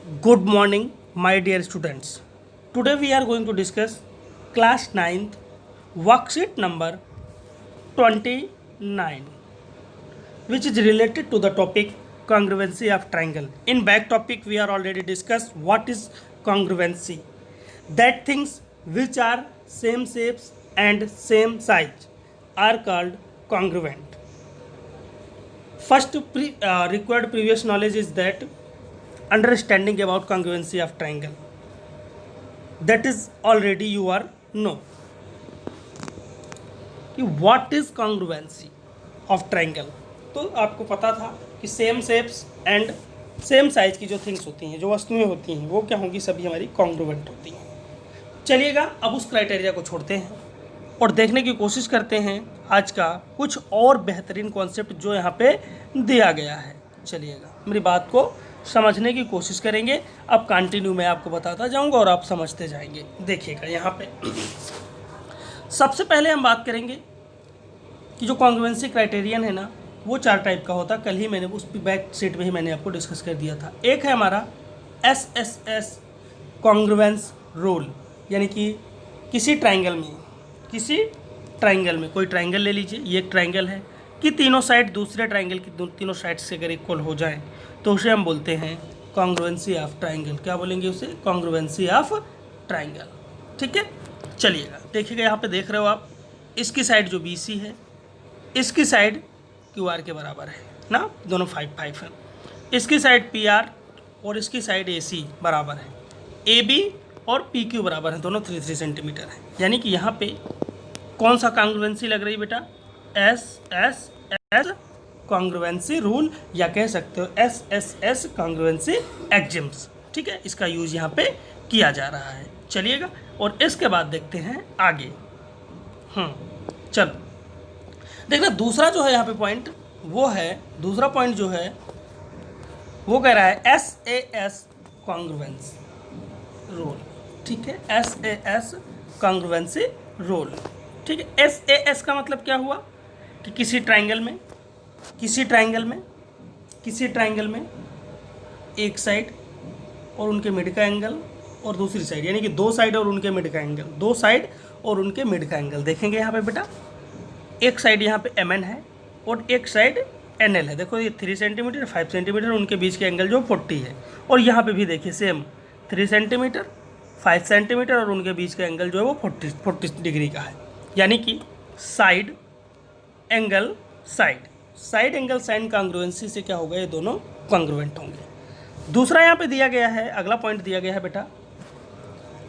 Good morning, my dear students. Today we are going to discuss class 9th worksheet number 29, which is related to the topic congruency of triangle. In back topic we are already discussed what is congruency. That things which are same shapes and same size are called congruent. First required previous knowledge is that understanding about congruency of triangle, that is already you are know कि what is congruency of triangle. तो आपको पता था कि same shapes and same size की जो things होती हैं, जो वस्तुएं होती हैं, वो क्या होंगी, सभी हमारी कॉन्ग्रुएंट होती हैं. चलिएगा अब उस क्राइटेरिया को छोड़ते हैं और देखने की कोशिश करते हैं आज का कुछ और बेहतरीन कॉन्सेप्ट जो यहाँ पे दिया गया है. चलिएगा मेरी बात को समझने की कोशिश करेंगे. अब कंटिन्यू मैं आपको बताता जाऊंगा और आप समझते जाएंगे. देखिएगा यहाँ पे सबसे पहले हम बात करेंगे कि जो कॉन्ग्रुएंसी क्राइटेरियन है ना, वो 4 टाइप का होता है. कल ही मैंने उस बैक सीट में ही मैंने आपको डिस्कस कर दिया था. एक है हमारा SSS कॉन्ग्रुएंस रूल, यानी कि किसी ट्राइंगल में कोई ट्राइंगल ले लीजिए, ये एक ट्राइंगल है कि तीनों साइड दूसरे ट्राइंगल की तीनों साइड से अगर इक्वल हो जाए तो उसे हम बोलते हैं कॉन्ग्रुएंसी ऑफ ट्राइंगल. क्या बोलेंगे उसे? Congruency of triangle. ठीक है, चलिएगा देखिएगा यहाँ पे देख रहे हो आप, इसकी साइड जो BC है, इसकी साइड QR के बराबर है ना, दोनों 5 है. इसकी साइड PR और इसकी साइड AC बराबर है. AB और PQ बराबर है, दोनों 3 सेंटीमीटर है. यानी कि यहाँ पे कौन सा कॉन्ग्रुएंसी लग रही है बेटा? SSS कॉन्ग्रुएंसी रूल, या कह सकते हो SSS कॉन्ग्रुएंसी एक्सिम्स. ठीक है, इसका यूज यहाँ पे किया जा रहा है. चलिएगा और इसके बाद देखते हैं आगे. चलो देखना दूसरा जो है यहाँ पे पॉइंट, वो है दूसरा पॉइंट जो है वो कह रहा है SAS कॉन्ग्रुएंस रूल. ठीक है, SAS कॉन्ग्रुएंसी रूल. ठीक है, SAS का मतलब क्या हुआ कि किसी ट्राइंगल में एक साइड और उनके मिड का एंगल और दूसरी साइड, यानी कि 2 साइड और उनके मिड का एंगल, देखेंगे यहाँ पे बेटा. एक साइड यहाँ पे MN है और एक साइड NL है. देखो ये 3 सेंटीमीटर 5 सेंटीमीटर, उनके बीच के एंगल जो 40 है. और यहाँ पे भी देखिए सेम 3 सेंटीमीटर 5 सेंटीमीटर और उनके बीच का एंगल जो है वो 40 डिग्री का है. यानी कि साइड एंगल साइन कॉन्ग्रुएंसी से क्या होगा, ये दोनों कॉन्ग्रुएंट होंगे. दूसरा यहाँ पे दिया गया है, अगला पॉइंट दिया गया है बेटा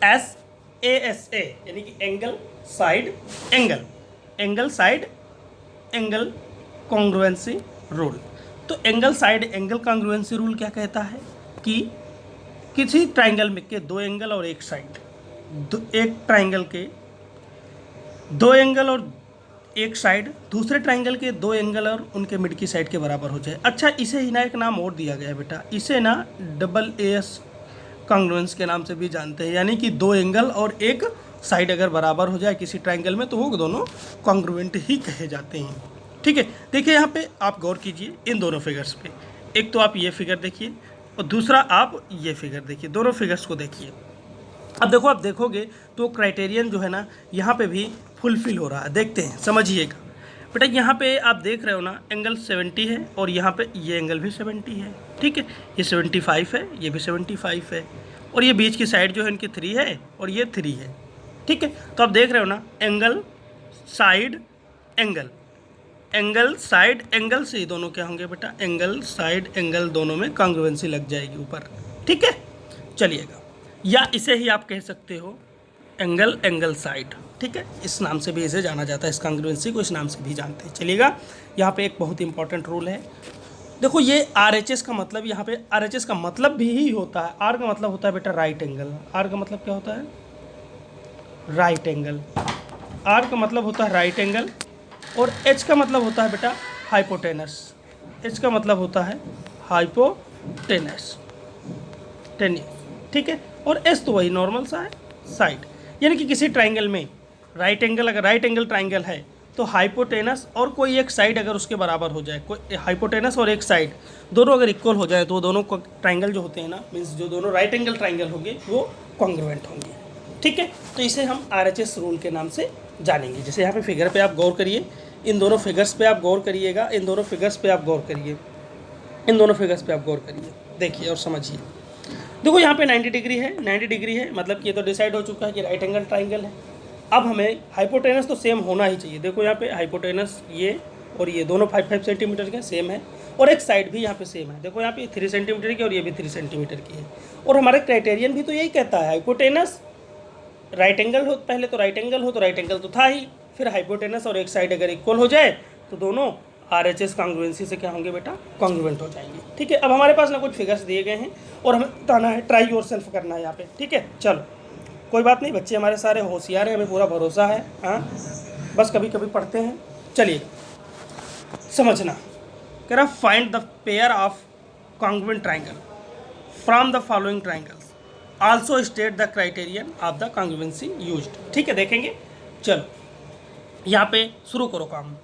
SASA, यानी कि angle side angle congruency rule. तो angle side angle congruency rule क्या कहता है कि किसी ट्राइंगल में के 2 एंगल और एक साइड, एक ट्राइंगल के 2 एंगल और एक साइड दूसरे ट्राइंगल के 2 एंगल और उनके मिड की साइड के बराबर हो जाए. अच्छा, इसे ही ना एक नाम और दिया गया है बेटा, इसे ना AAS कॉन्ग्रुएंस के नाम से भी जानते हैं. यानी कि 2 एंगल और एक साइड अगर बराबर हो जाए किसी ट्राइंगल में तो वो दोनों कॉन्ग्रुएंट ही कहे जाते हैं. ठीक है, देखिए यहाँ पे आप गौर कीजिए इन दोनों फिगर्स पे. एक तो आप ये फिगर देखिए और दूसरा आप ये फिगर देखिए, दोनों फिगर्स को देखिए. अब देखो, आप देखोगे तो क्राइटेरियन जो है ना यहाँ पे भी फुलफिल हो रहा है. देखते हैं, समझिएगा बेटा. यहाँ पे आप देख रहे हो ना, एंगल 70 है और यहाँ पे ये एंगल भी 70 है. ठीक है, ये 75 है, ये भी 75 है और ये बीच की साइड जो है इनकी 3 है और ये 3 है. ठीक है, तो आप देख रहे हो ना, एंगल साइड एंगल से ही दोनों क्या होंगे बेटा, एंगल साइड एंगल दोनों में कॉन्ग्रुएंसी लग जाएगी ऊपर. ठीक है, चलिएगा, या इसे ही आप कह सकते हो एंगल साइड. ठीक है, इस नाम से भी इसे जाना जाता है, इस कॉन्ग्रुएंसी को इस नाम से भी जानते हैं. चलिएगा, यहाँ पे एक बहुत इंपॉर्टेंट रूल है. देखो ये RHS का मतलब, यहाँ पे RHS का मतलब भी ही होता है, R का मतलब होता है बेटा राइट एंगल. R का मतलब क्या होता है? Right angle. R का मतलब होता है राइट एंगल और H का मतलब होता है बेटा हाइपोटेनस. H का मतलब होता है हाइपोटेनस. ठीक है, और S तो वही नॉर्मल सा है, साइड. यानी कि किसी ट्राइंगल में राइट एंगल, अगर राइट एंगल ट्राइंगल है तो हाइपोटेनस और कोई एक साइड अगर उसके बराबर हो जाए, कोई हाइपोटेनस और एक साइड दोनों अगर इक्वल हो जाए, तो दोनों ट्राइंगल जो होते हैं ना, मीन्स जो दोनों राइट एंगल ट्राइंगल होंगे वो कॉन्ग्रुएंट होंगे। ठीक है, तो इसे हम RHS रूल के नाम से जानेंगे। जैसे यहाँ पे फिगर पे आप गौर करिए, इन दोनों फिगर्स पे आप गौर करिएगा, इन दोनों फिगर्स पे आप गौर करिए, इन दोनों फिगर्स पे आप गौर करिए, देखिए और समझिए। देखो यहाँ पे 90 डिग्री है, 90 डिग्री है, मतलब कि ये तो डिसाइड हो चुका है कि राइट एंगल ट्राइंगल है। अब हमें हाइपोटेनस तो सेम होना ही चाहिए। देखो यहाँ पे हाइपोटेनस ये और ये दोनों 5-5 सेंटीमीटर के सेम है, और एक साइड भी यहाँ पे सेम है। देखो यहाँ पे 3 सेंटीमीटर की और ये भी 3 सेंटीमीटर की है। और हमारा क्राइटेरियन भी तो यही कहता है, हाइपोटेनस राइट एंगल हो, पहले तो राइट एंगल हो, तो राइट एंगल तो था ही, फिर हाइपोटेनस और एक साइड अगर इक्वल हो जाए तो दोनों RHS कॉन्ग्रुएंसी से क्या होंगे बेटा, कॉन्ग्रुएंट हो जाएंगे। ठीक है, अब हमारे पास ना कुछ फिगर्स दिए गए हैं और हमें बताना है, ट्राई योरसेल्फ करना है यहाँ पे। ठीक है, चलो कोई बात नहीं, बच्चे हमारे सारे होशियार हैं, हमें पूरा भरोसा है। हाँ, बस कभी कभी पढ़ते हैं। चलिए समझना, कह रहा find the pair of congruent triangle from the following triangles, also state the criterion of the congruency used. ठीक है, देखेंगे। चलो यहाँ पे शुरू करो काम।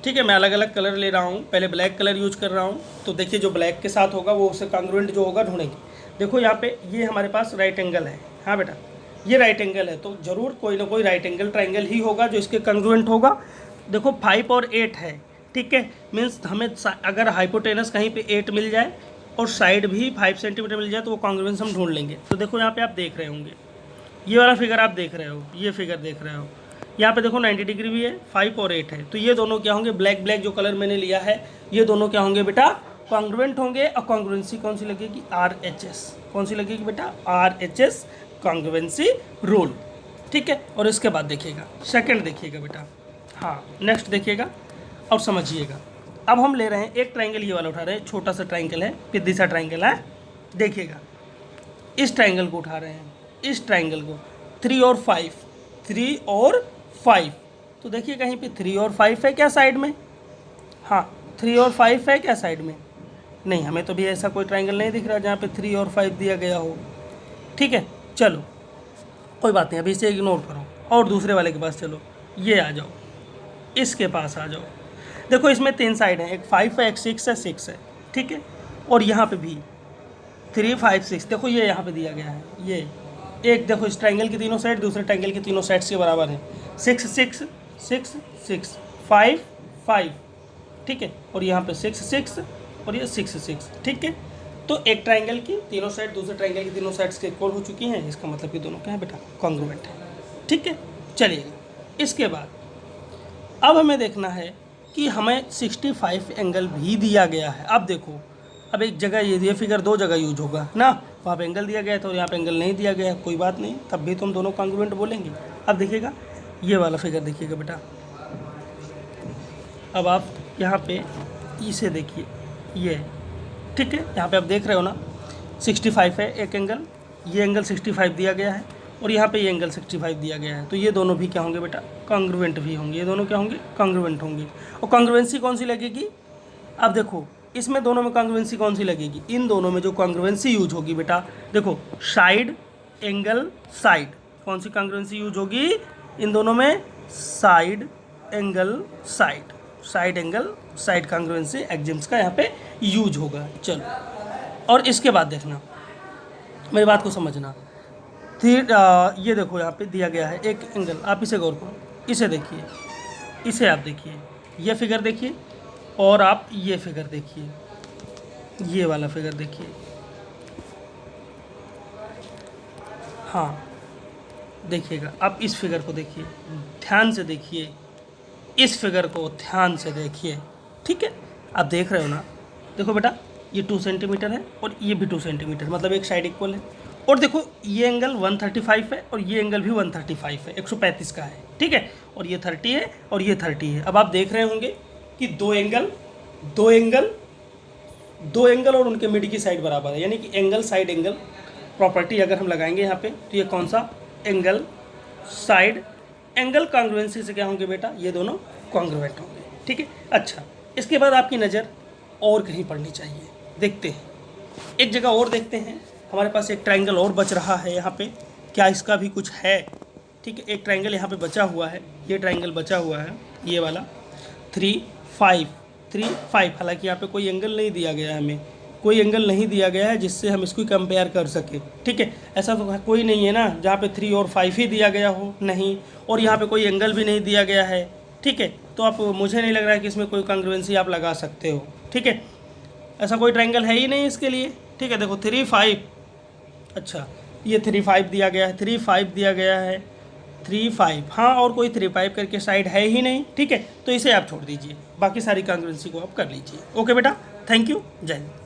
ठीक है, मैं अलग अलग कलर ले रहा हूँ, पहले ब्लैक कलर यूज कर रहा हूँ, तो देखिए जो ब्लैक के साथ होगा वो उससे कॉन्ग्रुएंट जो होगा ढूंढेंगे। देखो यहाँ पे ये हमारे पास राइट एंगल है। हाँ बेटा, ये राइट एंगल है, तो जरूर कोई ना कोई राइट एंगल ट्राइंगल ही होगा जो इसके कॉन्ग्रुएंट होगा। देखो 5 और 8 है। ठीक है, मीन्स हमें अगर हाइपोटेनस कहीं पे 8 मिल जाए और साइड भी 5 सेंटीमीटर मिल जाए तो वो कॉन्ग्रुएंस हम ढूंढ लेंगे। तो देखो यहाँ पे आप देख रहे होंगे, ये वाला फिगर आप देख रहे हो, ये फिगर देख रहे हो, यहाँ पे देखो 90 डिग्री भी है, 5 और 8 है, तो ये दोनों क्या होंगे, ब्लैक ब्लैक जो कलर मैंने लिया है, ये दोनों क्या होंगे बेटा, कॉन्ग्रुएंट होंगे। और कॉन्ग्रुएंसी कौन सी लगेगी, RHS। कौन सी लगेगी बेटा, RHS कॉन्ग्रुएंसी रूल। ठीक है, और इसके बाद देखिएगा, सेकंड देखिएगा बेटा, हाँ नेक्स्ट देखिएगा और समझिएगा। अब हम ले रहे हैं एक ट्राइंगल, ये वाला उठा रहे हैं, छोटा सा ट्राइंगल है, पिद्दी सा ट्राइंगल है। देखिएगा, इस ट्राइंगल को उठा रहे हैं, इस ट्राइंगल को 3 और 5, 3 और 5, तो देखिए कहीं पे 3 और 5 है क्या साइड में, हाँ 3 और 5 है क्या साइड में, नहीं, हमें तो भी ऐसा कोई ट्राइंगल नहीं दिख रहा जहाँ पे 3 और 5 दिया गया हो। ठीक है, चलो कोई बात नहीं, अभी इसे इग्नोर करो और दूसरे वाले के पास चलो, ये आ जाओ, इसके पास आ जाओ। देखो इसमें 3 साइड हैं, एक 5 है, एक 6 है, 6 है। ठीक है, और यहाँ पे भी 3, 5, 6, देखो ये यहाँ पे दिया गया है, ये एक देखो इस ट्राइंगल की तीनों साइड दूसरे ट्राइंगल की तीनों साइड्स के बराबर है, 6, 6, 6, 6, 5, 5। ठीक है, और यहाँ पे 6, 6 और ये 6, 6। ठीक है, तो एक ट्राइंगल की तीनों साइड दूसरे ट्राइंगल की तीनों साइड्स के इक्वल हो चुकी हैं, इसका मतलब कि दोनों क्या है बेटा, कॉन्ग्रुएंट है। ठीक है, चलिएगा, इसके बाद अब हमें देखना है कि हमें 65 एंगल भी दिया गया है। अब देखो, अब एक जगह ये फिगर 2 जगह यूज होगा ना, वहाँ पे एंगल दिया गया था और यहाँ पे एंगल नहीं दिया गया है, कोई बात नहीं, तब भी तुम दोनों कॉन्ग्रुएंट बोलेंगे। अब देखिएगा, ये वाला फिगर देखिएगा बेटा, अब आप यहाँ पे इसे देखिए, ये ठीक है, यहाँ पे आप देख रहे हो ना, 65 है एक एंगल, ये एंगल 65 दिया गया है और यहाँ पे ये एंगल 65 दिया गया है, तो ये दोनों भी क्या होंगे बेटा, कॉन्ग्रुएंट भी होंगे, ये दोनों क्या होंगे, कॉन्ग्रुएंट होंगे। और कॉन्ग्रुएंसी कौन सी लगेगी, अब देखो इसमें दोनों में कॉन्ग्रुएंसी कौन सी लगेगी, इन दोनों में जो कॉन्ग्रुएंसी यूज होगी बेटा, देखो साइड एंगल साइड, कौन सी कॉन्ग्रुएंसी यूज होगी इन दोनों में, side angle side, side angle side congruency axioms का यहाँ पे यूज होगा। चलो, और इसके बाद देखना, मेरी बात को समझना, फिर ये देखो यहाँ पे दिया गया है एक एंगल, आप इसे गौर करो, इसे देखिए, इसे आप देखिए, ये फिगर देखिए और आप ये फिगर देखिए, ये वाला फिगर देखिए, हाँ देखिएगा, आप इस फिगर को देखिए, ध्यान से देखिए, इस फिगर को ध्यान से देखिए। ठीक है, आप देख रहे हो ना, देखो बेटा ये 2 सेंटीमीटर है और ये भी 2 सेंटीमीटर, मतलब एक साइड इक्वल है। और देखो ये एंगल 135 है और ये एंगल भी 135 है, 135 का है। ठीक है, और ये 30 है और ये 30 है। अब आप देख रहे होंगे कि दो एंगल और उनके मिड की साइड बराबर है, यानी कि एंगल साइड एंगल प्रॉपर्टी अगर हम लगाएंगे यहाँ पे, तो ये कौन सा, एंगल साइड एंगल कॉन्ग्रुएंसी से क्या होंगे बेटा, ये दोनों कॉन्ग्रुएंट होंगे। ठीक है, अच्छा इसके बाद आपकी नज़र और कहीं पड़नी चाहिए, देखते हैं एक जगह और देखते हैं, हमारे पास एक ट्राइंगल और बच रहा है यहाँ पे, क्या इसका भी कुछ है, ठीक है, एक ट्रायंगल यहाँ पे बचा हुआ है, ये ट्रायंगल बचा हुआ है, ये वाला 3 5 3 5। हालांकि यहाँ पे कोई एंगल नहीं दिया गया है, हमें कोई एंगल नहीं दिया गया है जिससे हम इसको कंपेयर कर सके। ठीक है, ऐसा तो कोई नहीं है ना जहाँ पे 3 और 5 ही दिया गया हो, नहीं, और यहाँ पे कोई एंगल भी नहीं दिया गया है। ठीक है, तो आप, मुझे नहीं लग रहा है कि इसमें कोई कॉन्ग्रुएंसी आप लगा सकते हो। ठीक है, ऐसा कोई ट्रायंगल है ही नहीं इसके लिए। ठीक है, देखो 3 5, अच्छा ये 3 5 दिया गया है, 3 5 दिया गया है, 3 5, हाँ, और कोई 3 5 करके साइड है ही नहीं। ठीक है, तो इसे आप छोड़ दीजिए, बाकी सारी कॉन्ग्रुएंसी को आप कर लीजिए। ओके बेटा, थैंक यू, जय हिंद।